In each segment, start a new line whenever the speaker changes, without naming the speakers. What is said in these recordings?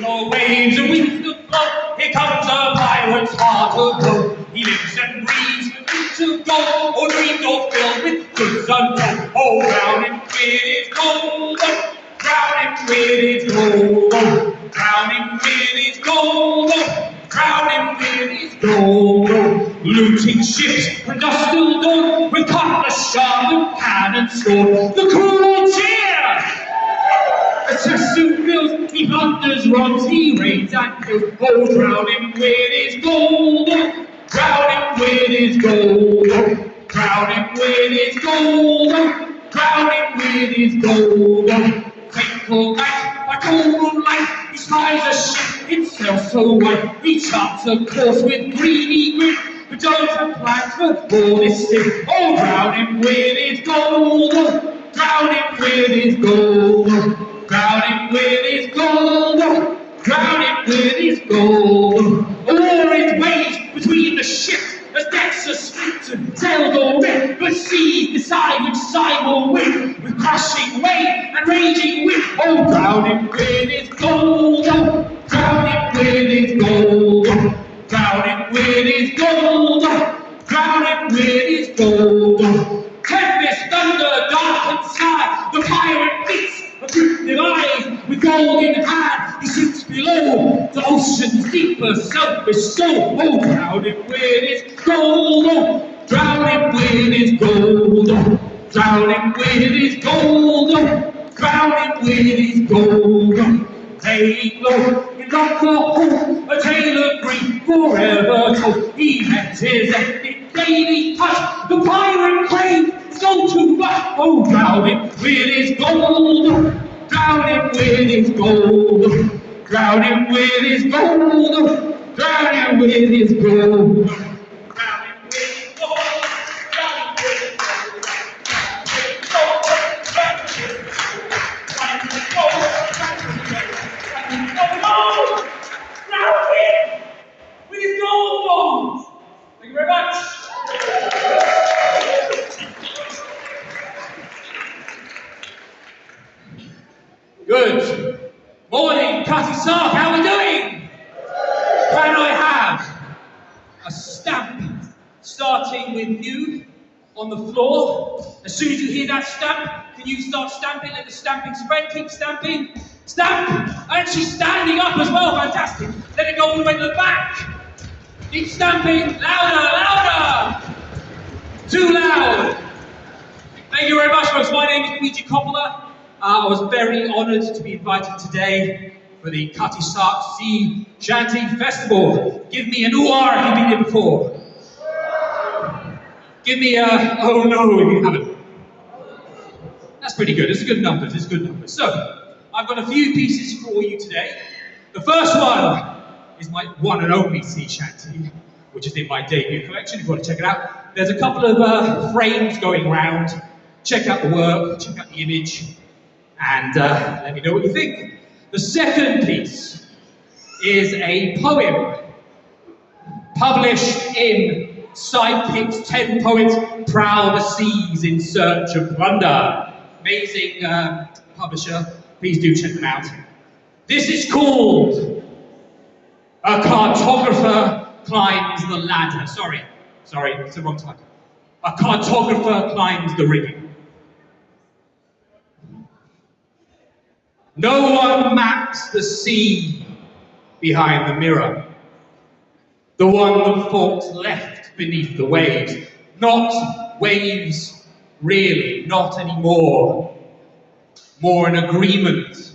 the waves and winds that blow. Here comes a pirate's heart of gold. He lives and breathes for dreams of gold, or dreams all filled with goods untold. Oh, drowning with his gold, drowning with his gold, drowning with his gold, drowning with his gold. Looting ships from dusk till dawn, with cutlass sharp and cannon sword. The crew all cheer! As soon fills, he plunders, robs, he raids and kills. Oh, drowning with his gold, drowning with his gold, drowning with his gold, drowning with his gold. Faithful knight, by cold light, he spies a ship, it sails so white. He charts a course with greedy grit, but don't have plans for all this ship. Oh, drowning with his gold, drowning with his gold, drowning with his gold, drowning with his gold. War is waged between the ships, as decks are split and sails all rip, but seas decide which side will win, with crashing wave and raging wind. Oh, drowning with his gold, drowning with his gold, drowning with his gold, drowning with his gold. Tempest, thunder, darkened sky, the pirate beats a group eyes with gold in hand. He sinks below the ocean's deeper, selfish soul. Oh, drowning with his gold, drowning with his gold, drowning with his gold, drowning with his gold. Laying low in Oklahoma, a tale of grief forever told. He met his ending daily touch, the pirate claimed it's gone too much. Oh, drowning with his gold, drowning with his gold, drowning with his gold, drowning with his gold. Thank you very much. Good morning, Cutty, Sark, how are we doing? Can I have a stamp starting with you on the floor? As soon as you hear that stamp, can you start stamping? Let the stamping spread, keep stamping. Stamp! And she's standing up as well, fantastic. Let it go all the way to the back. Keep stamping, louder, louder! Too loud! Thank you very much, folks. My name is Luigi Coppola. I was very honoured to be invited today for the Cutty Sark Sea Shanty Festival. Give me an ooh-ah if you've been here before. Give me a oh no if you haven't. That's pretty good. It's good numbers. It's good numbers. So, I've got a few pieces for you today. The first one is my one and only sea shanty, which is in my debut collection. If you want to check it out, there's a couple of frames going around. Check out the work, check out the image, and let me know what you think. The second piece is a poem published in Sidekicks 10 Poets Prowl the Seas in Search of Plunder. Amazing publisher. Please do check them out. This is called A Cartographer Climbs the Ladder. Sorry, it's the wrong title. A Cartographer Climbs the Rigging. No one maps the sea behind the mirror. The one that forks left beneath the waves. Not waves, really, not anymore. More an agreement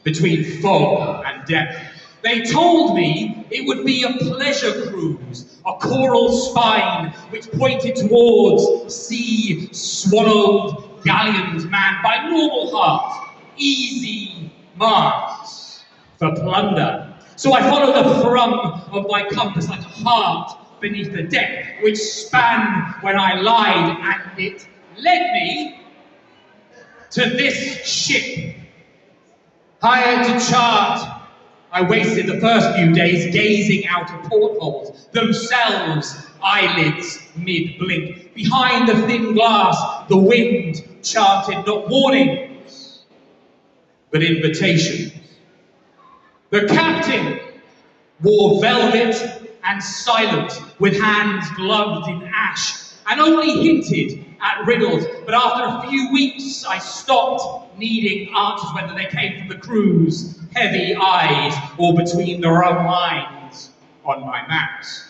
between fog and depth. They told me it would be a pleasure cruise, a coral spine which pointed towards sea-swallowed galleons manned by normal hearts, easy marks for plunder. So I followed the thrum of my compass like a heart beneath the deck, which span when I lied, and it led me to this ship. Hired to chart, I wasted the first few days gazing out of portholes, themselves eyelids mid-blink. Behind the thin glass, the wind chanted not warnings, but invitations. The captain wore velvet and silent, with hands gloved in ash, and only hinted at riddles. But after a few weeks, I stopped needing answers, whether they came from the crew's heavy eyes or between the rum lines on my maps.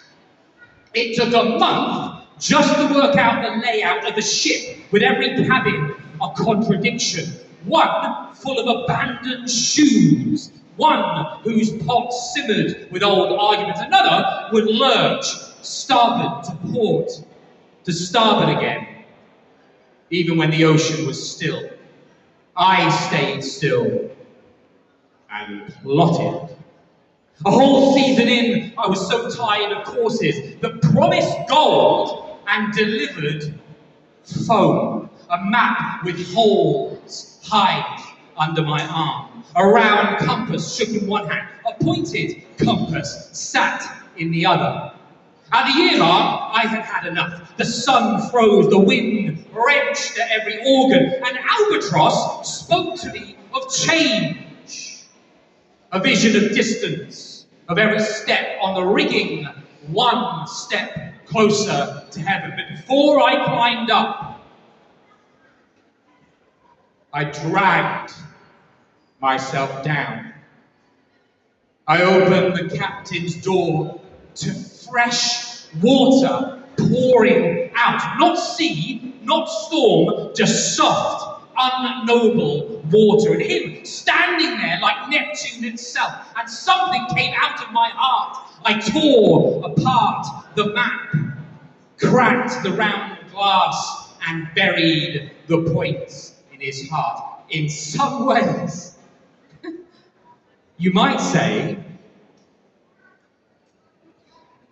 It took a month just to work out the layout of the ship, with every cabin a contradiction. One full of abandoned shoes, one whose pot simmered with old arguments, another would lurch starboard to port, to starboard again, even when the ocean was still. I stayed still and plotted. A whole season in, I was so tired of courses that promised gold and delivered foam. A map with holes hide under my arm. A round compass shook in one hand. A pointed compass sat in the other. At the year mark, I had had enough. The sun froze, the wind wrenched at every organ, and albatross spoke to me of change. A vision of distance, of every step on the rigging, one step closer to heaven. But before I climbed up, I dragged myself down. I opened the captain's door to fresh water pouring out. Not sea, not storm, just soft, unknowable water. And him standing there like Neptune itself. And something came out of my heart. I tore apart the map, cracked the round glass, and buried the points in his heart. In some ways, you might say,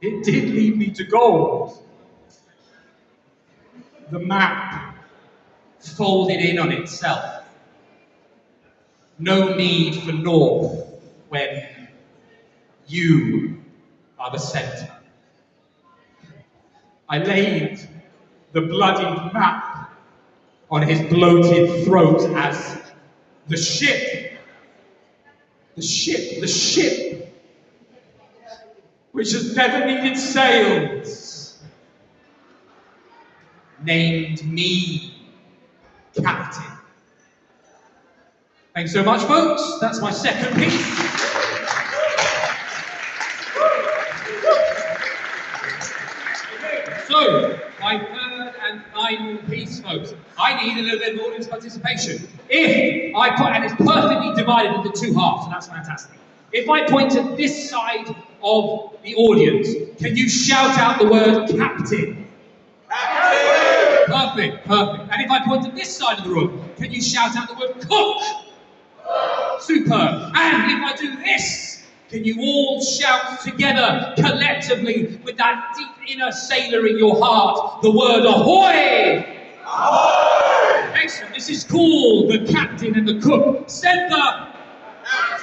it did lead me to gold. The map folded in on itself. No need for north when you are the center. I laid the bloodied map on his bloated throat as the ship, which has never needed sails, named me captain. Thanks so much, folks. That's my second piece. So, my third and final piece, folks. I need a little bit of audience participation. If I put, and it's perfectly divided into two halves, so that's fantastic. If I point to this side of the audience, can you shout out the word captain? Captain! Perfect, perfect. And if I point to this side of the room, can you shout out the word cook? Superb. And if I do this, can you all shout together, collectively, with that deep inner sailor in your heart, the word ahoy? Ahoy! Excellent. This is called the captain and the cook. Said the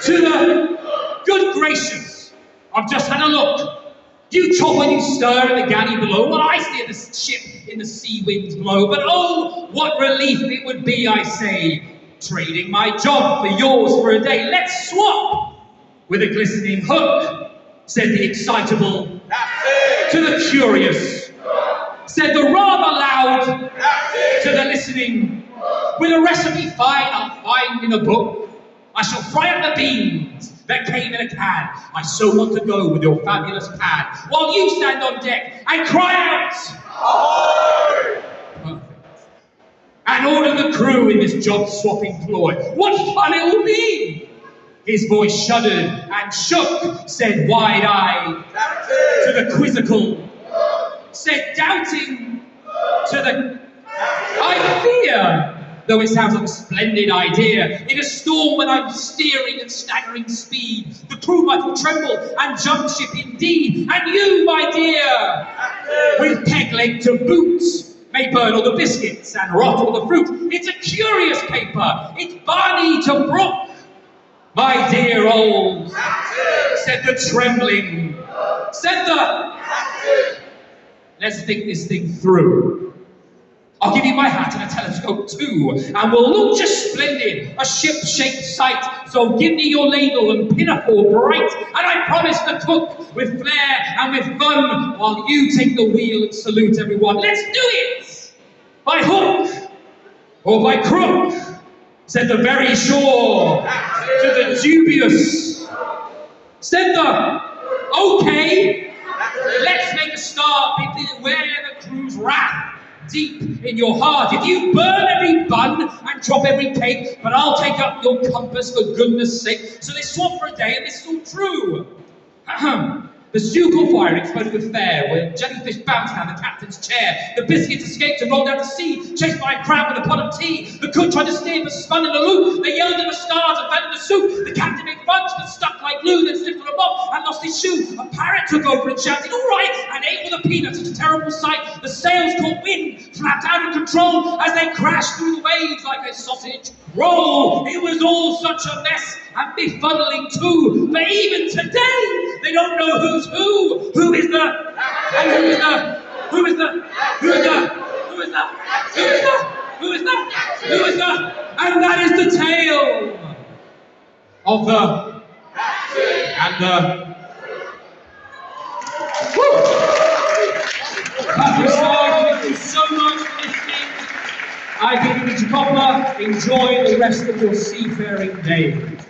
to the good gracious. I've just had a look. You chop and you stir in the galley below, while I steer the ship in the sea winds blow. But oh, what relief it would be, I say, trading my job for yours for a day. Let's swap with a glistening hook, said the excitable to the curious, said the rather loud to the listening. With a recipe fine I'll find in a book, I shall fry up the beans that came in a can. I so want to go with your fabulous pad, while you stand on deck and cry out, ahoy! Perfect. And order the crew in this job-swapping ploy. What fun it will be! His voice shuddered and shook, said wide-eyed to the quizzical, said doubting to the, I fear, though it sounds like a splendid idea, in a storm when I'm steering at staggering speed, the crew might will tremble and jump ship indeed, and you, my dear, with peg leg to boots, may burn all the biscuits and rot all the fruit. It's a curious paper, it's Barney to Brook. My dear old, said the trembling, said the, let's think this thing through. I'll give you my hat and a telescope too, and we'll look just splendid, a ship-shaped sight. So give me your ladle and pinafore bright, and I promise to cook with flair and with fun, while you take the wheel and salute everyone. Let's do it! By hook or by crook, said the very sure to the dubious. Said the, okay, let's make a start. Beware the crew's wrath deep in your heart. If you burn every bun and drop every cake, but I'll take up your compass for goodness sake. So they swap for a day, and this is all true. The stew caught fire and exploded with fare, where jellyfish bounced down the captain's chair. The biscuits escaped and rolled out to sea, chased by a crab with a pot of tea. The cook tried to steer but spun in a loop. They yelled at the stars and fell in the soup. The captain made fudge but stuck like glue, then slipped on a mop and lost his shoe. A parrot took over and shouted, all right, and ate with a peanut, such a terrible sight. The sails caught wind, flapped out of control as they crashed through the waves like a sausage roll. It was all such a mess and befuddling too. But even today, they don't know who's who. Who is the? And who is the? Who is the? Who is the? Who is the? Who is the? Who is the? Who is the? And that is the tale of the and the. Woo! Patrick Sark, thank you so much for listening. I think you need to enjoy the rest of your seafaring days.